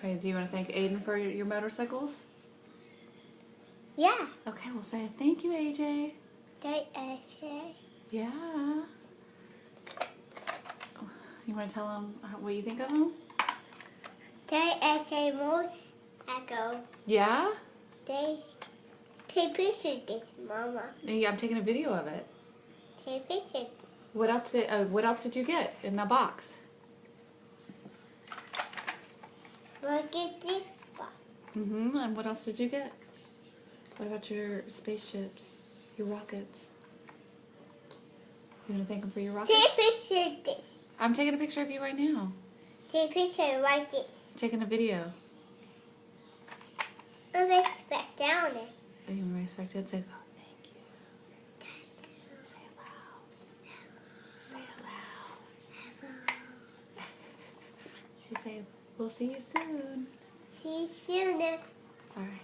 Okay, do you want to thank Aiden for your motorcycles? Yeah. Okay, we'll say thank you, AJ. Yeah. You want to tell him what you think of him? They most echo. Yeah? They take pictures of this, Mama. Yeah, I'm taking a video of it. Take pictures. What else did you get in the box? Look at this one. And what else did you get? What about your spaceships? Your rockets? You want to thank him for your rockets? Take picture of this. I'm taking a picture of you right now. Take picture like this. Taking a video. I'm back down there. Oh, you want to race back to it? Say, oh, thank you. Say it loud. Say it loud. She say, we'll see you soon. See you soon. All right.